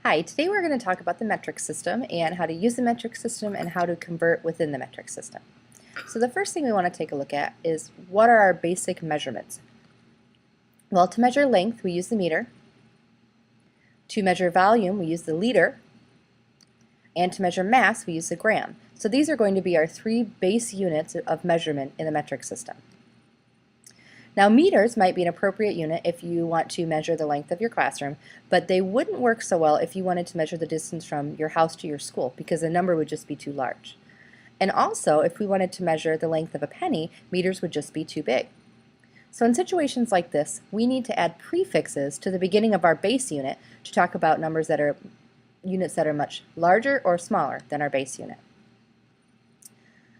Hi, today we're going to talk about the metric system and how to use the metric system and how to convert within the metric system. So the first thing we want to take a look at is what are our basic measurements? Well, to measure length, we use the meter. To measure volume, we use the liter. And to measure mass, we use the gram. So these are going to be our three base units of measurement in the metric system. Now, meters might be an appropriate unit if you want to measure the length of your classroom, but they wouldn't work so well if you wanted to measure the distance from your house to your school because the number would just be too large. And also, if we wanted to measure the length of a penny, meters would just be too big. So in situations like this, we need to add prefixes to the beginning of our base unit to talk about numbers that are units that are much larger or smaller than our base unit.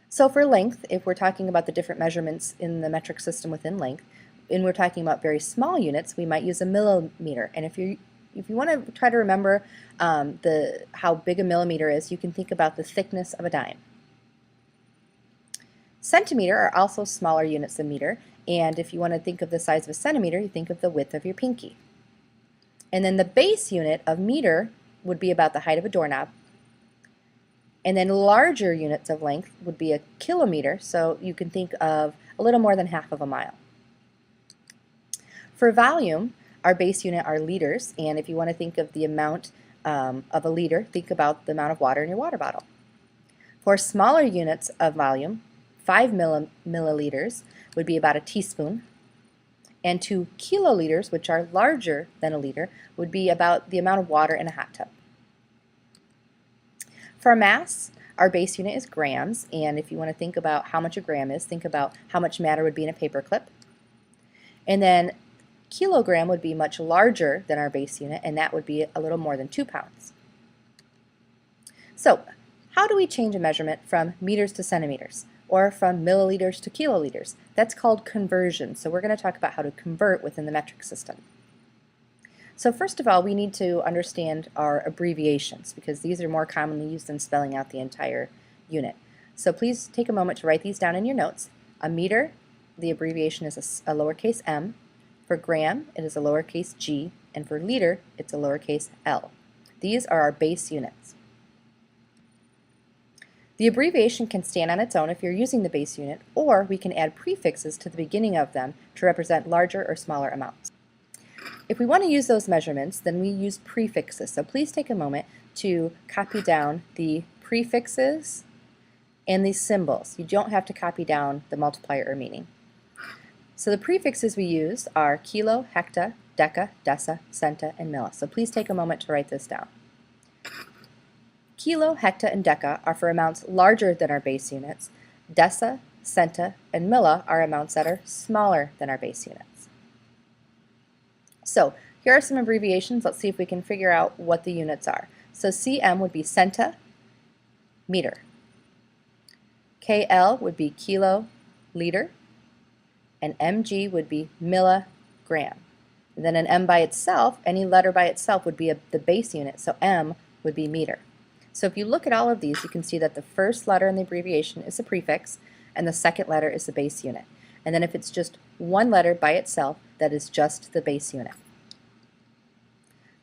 So for length, if we're talking about the different measurements in the metric system within length, and we're talking about very small units, we might use a millimeter. And if you want to try to remember how big a millimeter is, you can think about the thickness of a dime. Centimeter are also smaller units than meter, and if you want to think of the size of a centimeter, you think of the width of your pinky. And then the base unit of meter would be about the height of a doorknob. And then larger units of length would be a kilometer, so you can think of a little more than half of a mile. For volume, our base unit are liters, and if you want to think of the amount of a liter, think about the amount of water in your water bottle. For smaller units of volume, 5 milliliters would be about a teaspoon, and 2 kiloliters, which are larger than a liter, would be about the amount of water in a hot tub. For mass, our base unit is grams, and if you want to think about how much a gram is, think about how much matter would be in a paper clip. And then kilogram would be much larger than our base unit, and that would be a little more than 2 pounds. So, how do we change a measurement from meters to centimeters, or from milliliters to kiloliters? That's called conversion, so we're going to talk about how to convert within the metric system. So first of all, we need to understand our abbreviations because these are more commonly used than spelling out the entire unit. So please take a moment to write these down in your notes. A meter, the abbreviation is a lowercase m. For gram, it is a lowercase g. And for liter, it's a lowercase l. These are our base units. The abbreviation can stand on its own if you're using the base unit, or we can add prefixes to the beginning of them to represent larger or smaller amounts. If we want to use those measurements, then we use prefixes. So please take a moment to copy down the prefixes and these symbols. You don't have to copy down the multiplier or meaning. So the prefixes we use are kilo, hecta, deca, deci, centa, and milli. So please take a moment to write this down. Kilo, hecta, and deca are for amounts larger than our base units. Deci, centa, and milli are amounts that are smaller than our base units. So here are some abbreviations. Let's see if we can figure out what the units are. So cm would be centa, meter. KL would be kilo, liter. And mg would be milligram. And then an m by itself, any letter by itself would be the base unit, so m would be meter. So if you look at all of these, you can see that the first letter in the abbreviation is the prefix, and the second letter is the base unit. And then if it's just one letter by itself, that is just the base unit.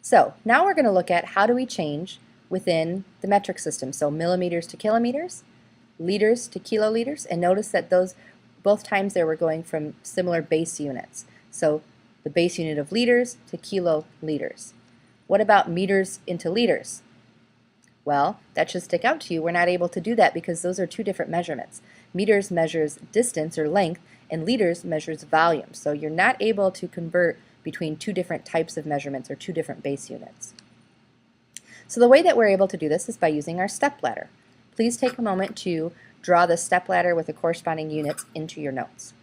So now we're going to look at how do we change within the metric system. So millimeters to kilometers, liters to kiloliters, and notice that those both times there we're going from similar base units. So the base unit of liters to kiloliters. What about meters into liters? Well, that should stick out to you. We're not able to do that because those are two different measurements. Meters measures distance or length, and liters measures volume. So you're not able to convert between two different types of measurements or two different base units. So the way that we're able to do this is by using our stepladder. Please take a moment to draw the stepladder with the corresponding units into your notes.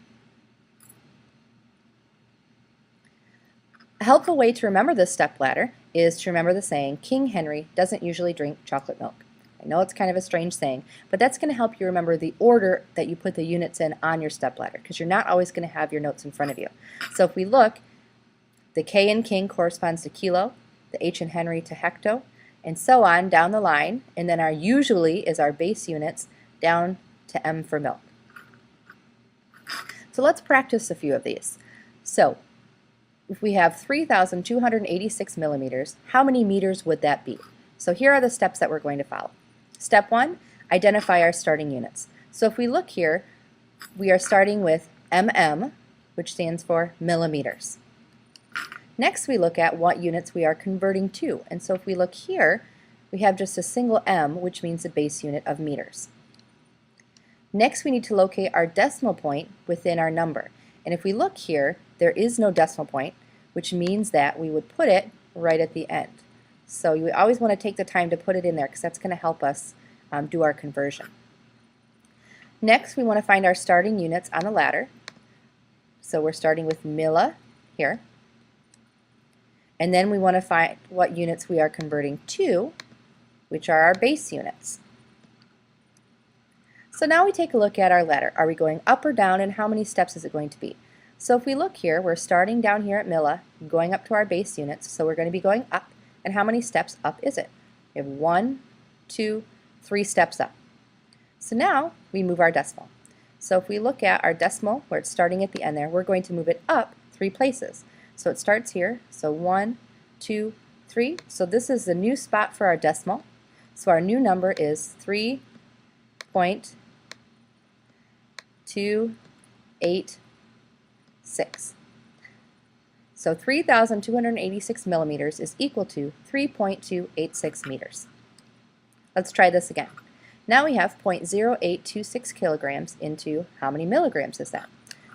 A helpful way to remember this stepladder is to remember the saying, King Henry doesn't usually drink chocolate milk. I know it's kind of a strange saying, but that's going to help you remember the order that you put the units in on your stepladder because you're not always going to have your notes in front of you. So if we look, the K in king corresponds to kilo, the H in Henry to hecto, and so on down the line, and then our usually is our base units down to M for milk. So let's practice a few of these. So if we have 3,286 millimeters, how many meters would that be? So here are the steps that we're going to follow. Step 1, identify our starting units. So if we look here, we are starting with mm, which stands for millimeters. Next we look at what units we are converting to, and so if we look here, we have just a single m, which means the base unit of meters. Next we need to locate our decimal point within our number, and if we look here, there is no decimal point, which means that we would put it right at the end. So you always want to take the time to put it in there because that's going to help us do our conversion. Next we want to find our starting units on the ladder. So we're starting with milli here. And then we want to find what units we are converting to, which are our base units. So now we take a look at our ladder. Are we going up or down, and how many steps is it going to be? So if we look here, we're starting down here at milli, going up to our base units, so we're going to be going up. And how many steps up is it? We have 1, 2, 3 steps up. So now we move our decimal. So if we look at our decimal, where it's starting at the end there, we're going to move it up 3 places. So it starts here, so 1, 2, 3. So this is the new spot for our decimal. So our new number is 3.286. So 3,286 millimeters is equal to 3.286 meters. Let's try this again. Now we have 0.0826 kilograms into how many milligrams is that?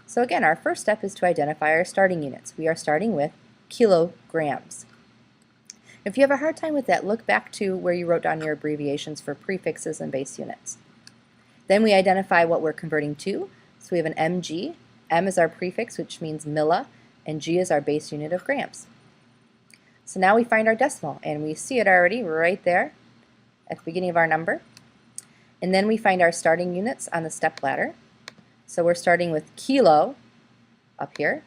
So again, our first step is to identify our starting units. We are starting with kilograms. If you have a hard time with that, look back to where you wrote down your abbreviations for prefixes and base units. Then we identify what we're converting to. So we have an mg. M is our prefix, which means milli, and G is our base unit of grams. So now we find our decimal, and we see it already right there at the beginning of our number. And then we find our starting units on the step ladder. So we're starting with kilo up here.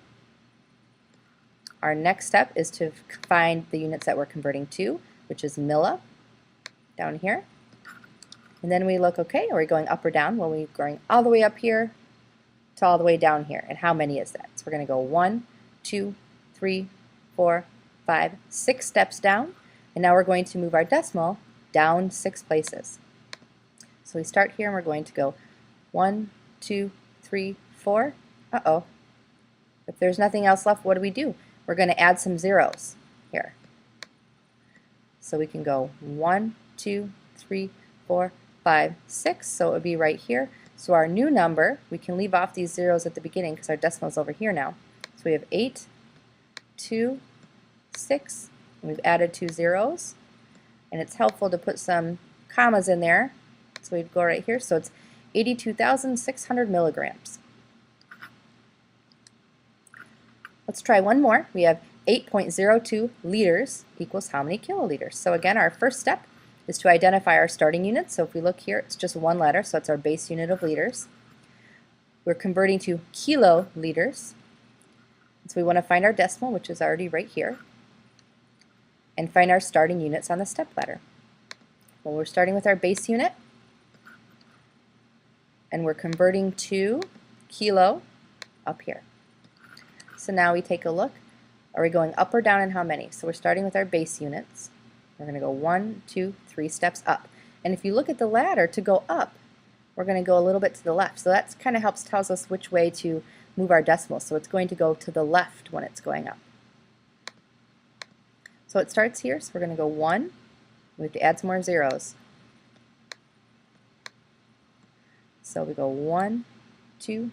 Our next step is to find the units that we're converting to, which is milli down here. And then we look, okay, are we going up or down? Well, we're going all the way up here to all the way down here. And how many is that? So we're going to go 1, 2, 3, 4, 5, 6 steps down. And now we're going to move our decimal down 6 places. So we start here and we're going to go 1, 2, 3, 4. Uh-oh. If there's nothing else left, what do? We're going to add some zeros here. So we can go 1, 2, 3, 4, 5, 6. So it would be right here. So our new number, we can leave off these zeros at the beginning because our decimal is over here now. So we have 8, 2, 6, and we've added 2 zeros. And it's helpful to put some commas in there. So we'd go right here. So it's 82,600 milligrams. Let's try one more. We have 8.02 liters equals how many kiloliters? So again, our first step is to identify our starting units. So if we look here, it's just one letter, so it's our base unit of liters. We're converting to kiloliters. So we want to find our decimal, which is already right here, and find our starting units on the step ladder. Well, we're starting with our base unit, and we're converting to kilo up here. So now we take a look. Are we going up or down, and how many? So we're starting with our base units. We're going to go 1, 2, 3 steps up. And if you look at the ladder, to go up, we're going to go a little bit to the left. So that kind of tells us which way to move our decimal. So it's going to go to the left when it's going up. So it starts here, so we're going to go 1. We have to add some more zeros. So we go 1, 2,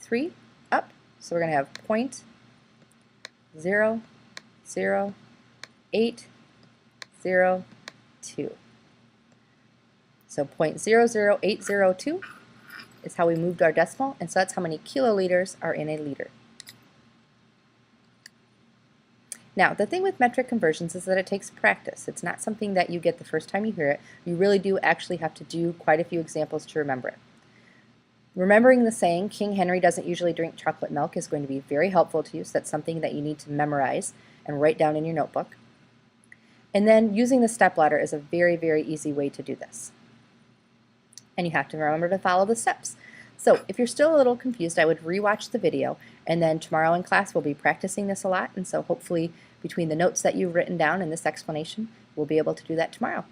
3, up. So we're going to have 0.00802. So 0.00802 is how we moved our decimal, and so that's how many kiloliters are in a liter. Now, the thing with metric conversions is that it takes practice. It's not something that you get the first time you hear it. You really do actually have to do quite a few examples to remember it. Remembering the saying, King Henry doesn't usually drink chocolate milk, is going to be very helpful to you, so that's something that you need to memorize and write down in your notebook. And then using the stepladder is a very, very easy way to do this. And you have to remember to follow the steps. So if you're still a little confused, I would rewatch the video And then tomorrow in class we'll be practicing this a lot, and so hopefully between the notes that you've written down and this explanation, we'll be able to do that tomorrow.